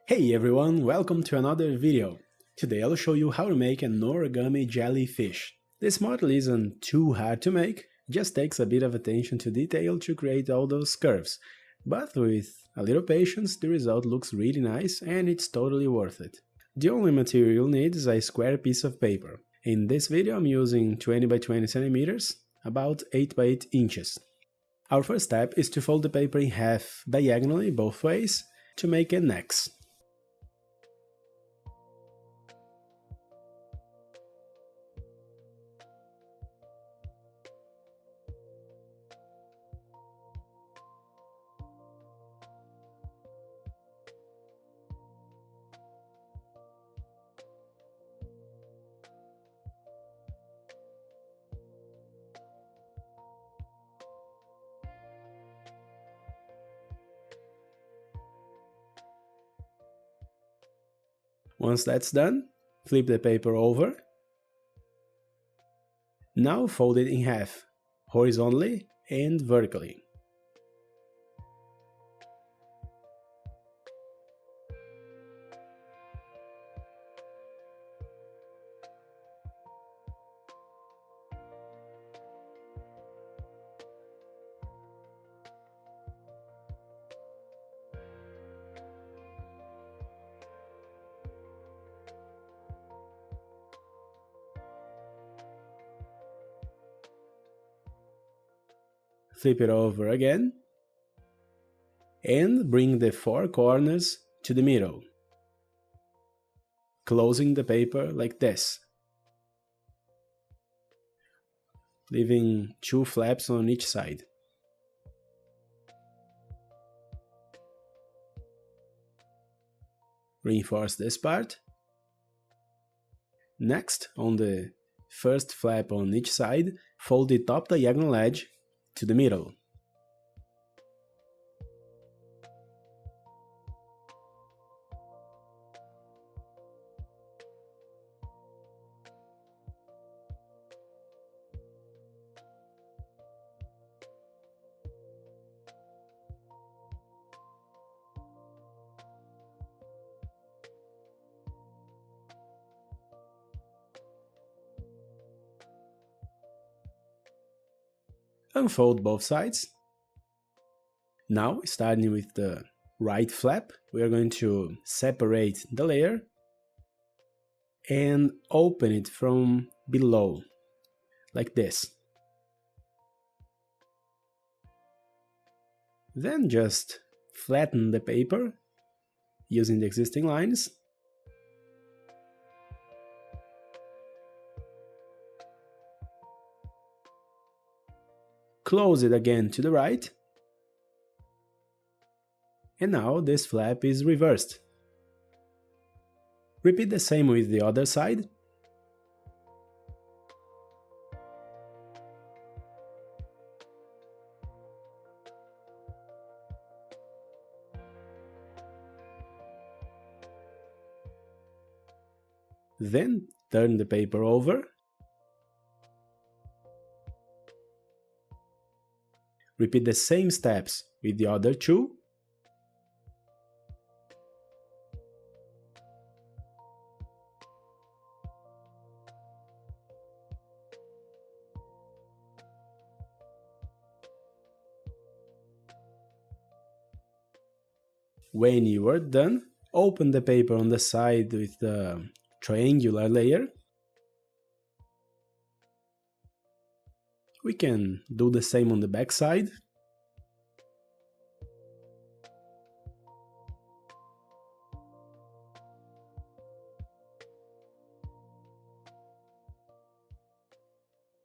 Hey everyone, welcome to another video. Today I'll show you how to make an origami jellyfish. This model isn't too hard to make, just takes a bit of attention to detail to create all those curves. But with a little patience, the result looks really nice and it's totally worth it. The only material you'll need is a square piece of paper. In this video I'm using 20 by 20 centimeters, about 8 by 8 inches. Our first step is to fold the paper in half diagonally both ways to make an X. Once that's done, flip the paper over. Now fold it in half, horizontally and vertically. Flip it over again and bring the four corners to the middle, closing the paper like this, leaving two flaps on each side. Reinforce this part. Next, on the first flap on each side, fold the top diagonal edge to the middle. Unfold both sides. Now, starting with the right flap, we are going to separate the layer and open it from below, like this. Then just flatten the paper using the existing lines. Close it again to the right. And now this flap is reversed. Repeat the same with the other side. Then turn the paper over. Repeat the same steps with the other two. When you are done, open the paper on the side with the triangular layer. We can do the same on the back side.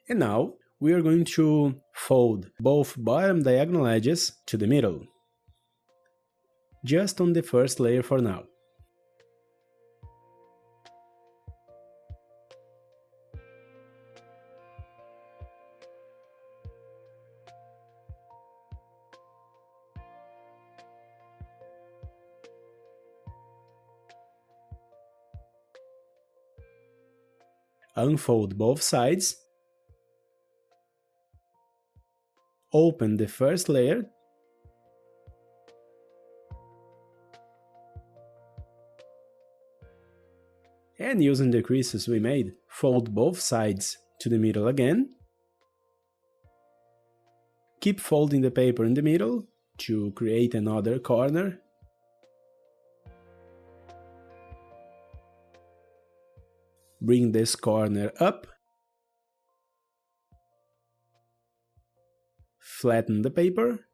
And now we are going to fold both bottom diagonal edges to the middle, just on the first layer for now. Unfold both sides. Open the first layer And using the creases we made, fold both sides to the middle again. Keep folding the paper in the middle to create another corner. Bring this corner up. Flatten the paper.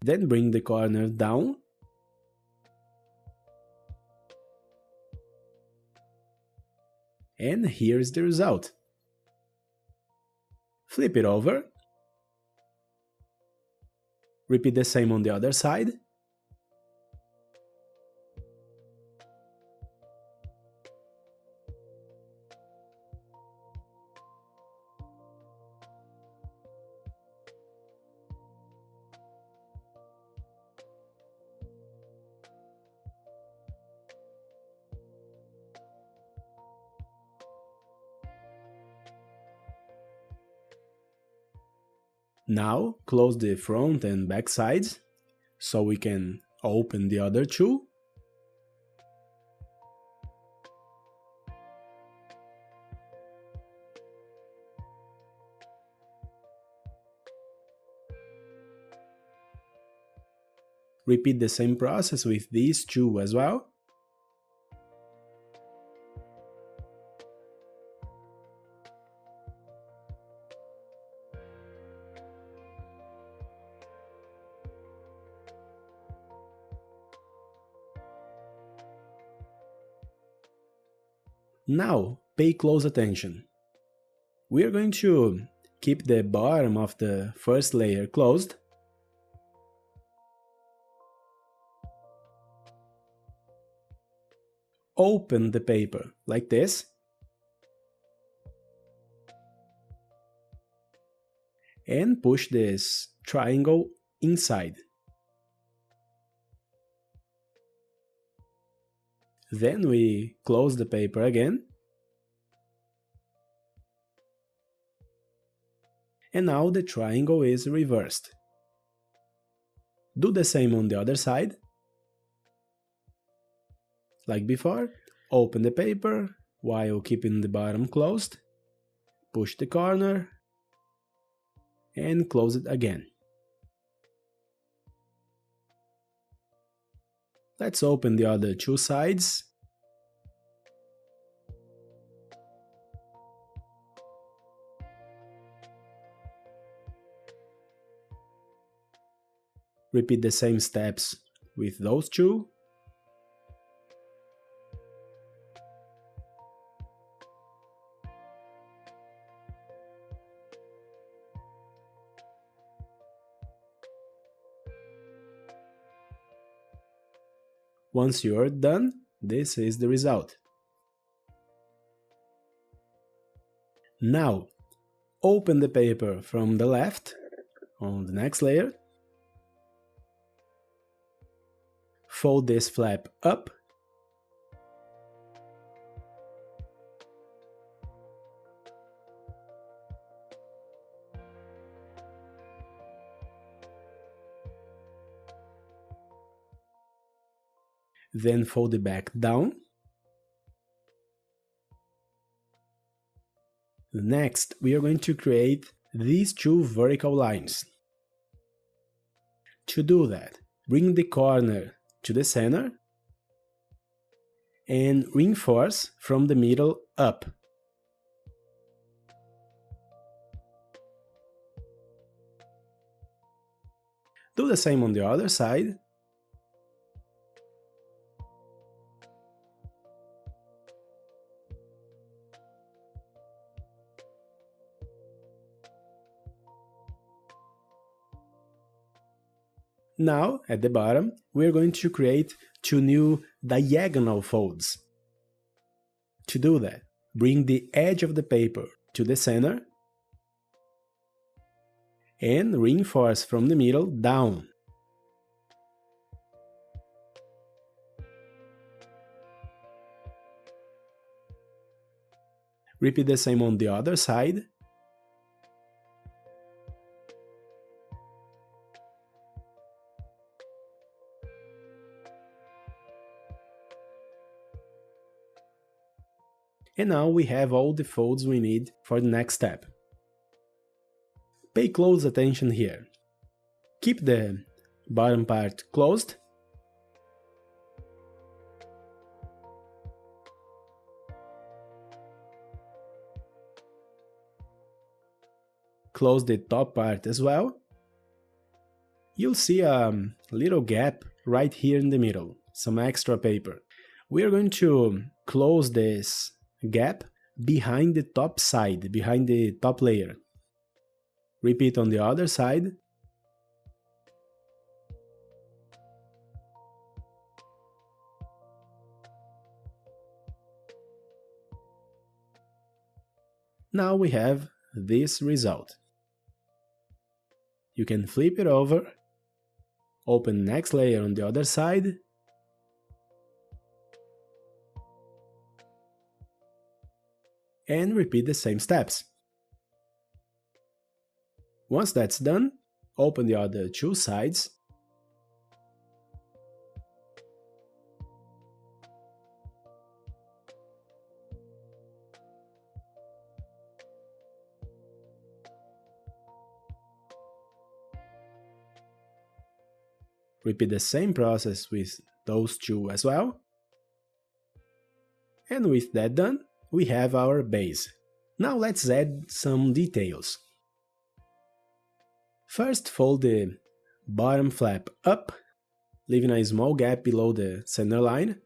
Then bring the corner down. And here's the result. Flip it over. Repeat the same on the other side. Now close the front and back sides so we can open the other two. Repeat the same process with these two as well. Now, pay close attention. We are going to keep the bottom of the first layer closed. Open the paper like this. And push this triangle inside. Then we close the paper again. And now the triangle is reversed. Do the same on the other side. Like before, open the paper while keeping the bottom closed. Push the corner and close it again. Let's open the other two sides. Repeat the same steps with those two. Once you're done, this is the result. Now, open the paper from the left on the next layer. Fold this flap up. Then fold it back down. Next, we are going to create these two vertical lines. To do that, bring the corner to the center and reinforce from the middle up. Do the same on the other side. Now, at the bottom, we are going to create two new diagonal folds. To do that, bring the edge of the paper to the center and reinforce from the middle down. Repeat the same on the other side. And now we have all the folds we need for the next step. Pay close attention here. Keep the bottom part closed. Close the top part as well. You'll see a little gap right here in the middle, some extra paper. We are going to close this gap behind the top side, behind the top layer. Repeat on the other side. Now we have this result. You can flip it over, open next layer on the other side, and repeat the same steps. Once that's done, open the other two sides, repeat the same process with those two as well. And with that done, we have our base. Now let's add some details. First, fold the bottom flap up, leaving a small gap below the center line.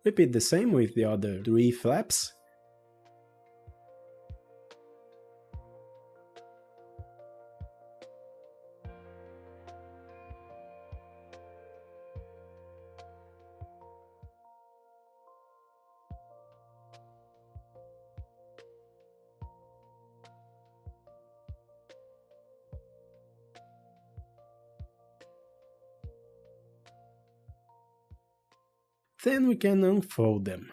Repeat the same with the other 3 flaps. Then we can unfold them.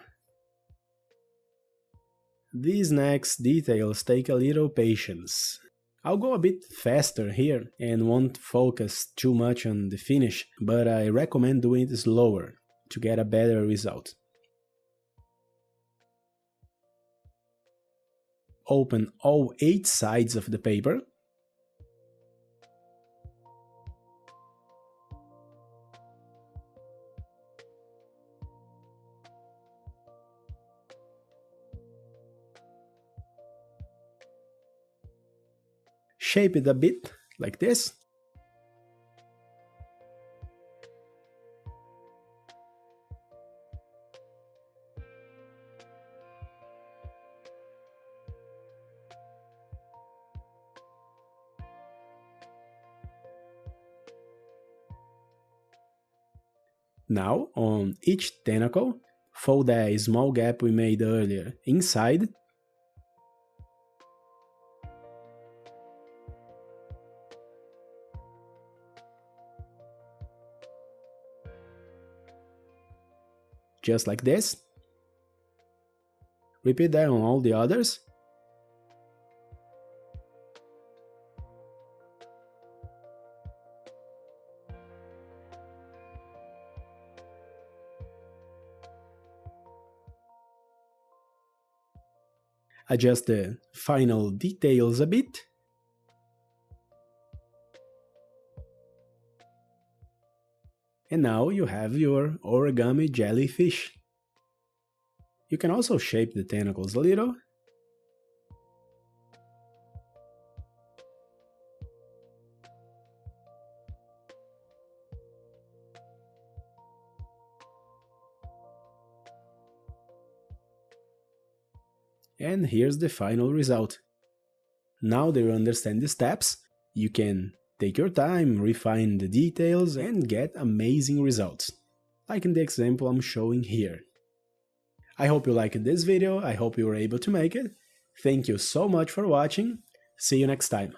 These next details take a little patience. I'll go a bit faster here and won't focus too much on the finish, but I recommend doing it slower to get a better result. Open all 8 sides of the paper. Shape it a bit, like this. Now, on each tentacle, fold a small gap we made earlier inside. Just like this. Repeat that on all the others. Adjust the final details a bit. And now you have your origami jellyfish. You can also shape the tentacles a little. And here's the final result. Now that you understand the steps, you can take your time, refine the details, and get amazing results, like in the example I'm showing here. I hope you liked this video, I hope you were able to make it. Thank you so much for watching, see you next time.